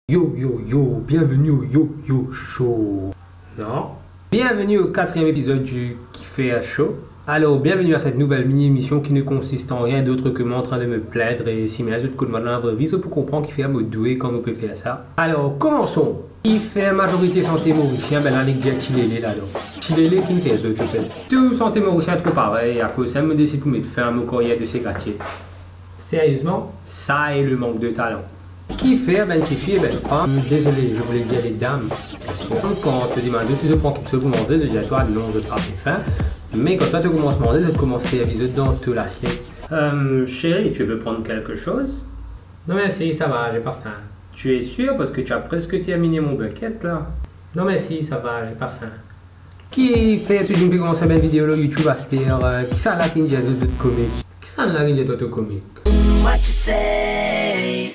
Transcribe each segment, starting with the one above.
Yo yo yo, bienvenue au Yo Yo Show. Non. Bienvenue au 4e épisode du Kiffé à Show. Alors, bienvenue à cette nouvelle mini-émission qui ne consiste en rien d'autre que moi en train de me plaindre et si mes autres coups de mal dans la vraie vie, c'est pour comprendre qu'il fait à me douer quand on peut faire ça. Alors, commençons. Il fait majorité santé mauricien, ben là, il y a Chilélé là-dedans. Chilélé qui me fait ça, tout fait. Tout santé mauricien trop pareil, à cause ça me décide pour mettre fin à mon courrier de ces gratiers. Sérieusement, ça est le manque de talent. Qui fait, ben qui fait, ben femme, désolé, je voulais dire les dames. Quand on te demande si je prends quelque chose pour manger, je dis à toi, non, je trappe faim. Mais quand toi tu commences à manger, je commence à viser dans toute l'assiette. Chérie, tu veux prendre quelque chose? Non merci, ça va, j'ai pas faim. Tu es sûr parce que tu as presque terminé mon bucket là? Non merci, ça va, j'ai pas faim. Qui fait toujours une commencer à une vidéo sur YouTube à cette heure? Qui ça là qui dit de comique? Qui ça là qui dit de comique? What you say?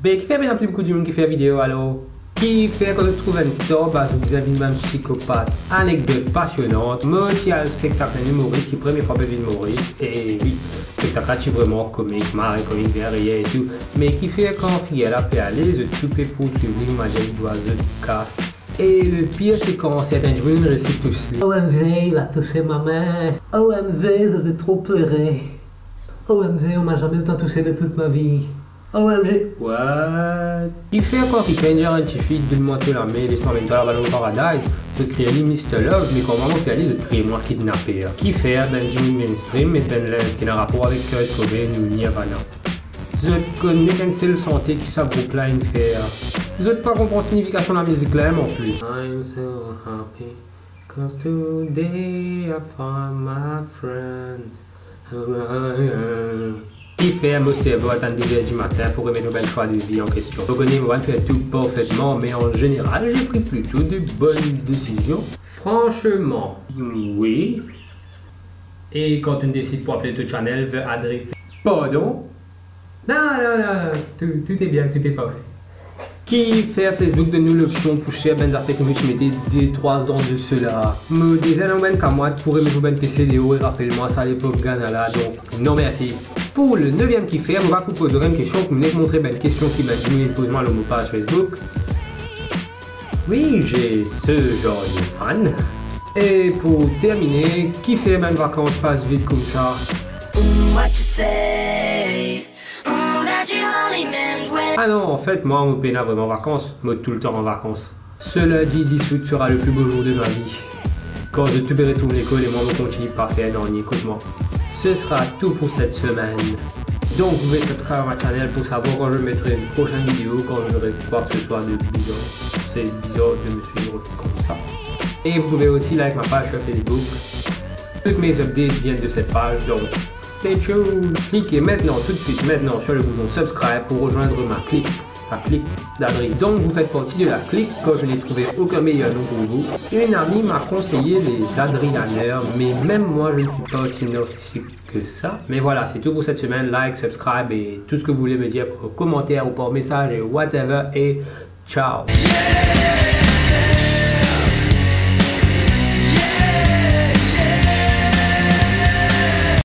Ben, qui fait bien plus beaucoup de monde qui fait la vidéo alors? Qui fait quand je trouve une store base vis-à-vis d'un psychopathe? Anecdote passionnante, moi qui a le spectacle humoriste qui première fois vu de Maurice, et oui, spectacle vraiment comique, marré, comique, derrière et tout, mais qui fait quand il a fait aller, je tout fait pour public, ma gueule d'oiseau de casse. Et le pire c'est quand certains joueurs ne réussissent tous les. OMG, il a touché ma main. OMG, je vais trop pleurer. OMG, on m'a jamais autant touché de toute ma vie. OMG. What? Il fait encore qu'il fait un petit feed de monter la main, laisse-moi mettre la balle au paradise. Je crée l'imistologue, mais quand maman fait aller, je crée moi kidnappé. Qui fait ben du mainstream, mais ben qui n'a rapport avec Kobe ou Nirvana. Je connais qu'un seul santé qui s'agroupe là, une fait. Je ne pas comprendre la signification de la musique là, en plus. I'm so happy, cause today I found my friends. Qui fait mon cerveau attendre 2h du matin pour remettre le bon choix de vie en question. Je connais moi faire tout parfaitement, mais en général, j'ai pris plutôt de bonnes décisions. Franchement, oui. Et quand on décide pour appeler ton channel, veut adresser. Pardon? Non, tout est bien, tout est parfait. Qui fait à Facebook de nous l'option pour cher ben affaires que je mettais des 3 ans de cela. Me disait non ben qu'à moi pour remettre ben PC Léo et rappelle-moi ça à l'époque Ganala donc non merci. Pour le 9e qui fait, on va vous poser une question pour me montrer une question qui m'a dit pose-moi le mot page Facebook. Oui, j'ai ce genre de fan. Et pour terminer, qui fait même vacances passe vite comme ça? What you say? Ah non, en fait, moi, mon pénal vraiment en vacances, moi tout le temps en vacances. Ce lundi 10 août sera le plus beau jour de ma vie. Quand je te verrai tout l'école et moi, je continue par faire non, écoute-moi. Ce sera tout pour cette semaine. Donc, vous pouvez subscrire à ma chaîne pour savoir quand je mettrai une prochaine vidéo, quand je verrai quoi que ce soit de bizarre. C'est bizarre de me suivre comme ça. Et vous pouvez aussi like ma page sur Facebook. Toutes mes updates viennent de cette page, donc stay tuned. Cliquez maintenant, tout de suite, maintenant sur le bouton subscribe pour rejoindre ma clique d'Adri. Donc vous faites partie de la clique quand je n'ai trouvé aucun meilleur nom pour vous. Une amie m'a conseillé les Adrianers, mais même moi je ne suis pas aussi narcissique que ça. Mais voilà, c'est tout pour cette semaine. Like, subscribe et tout ce que vous voulez me dire par commentaire ou par message et whatever et ciao.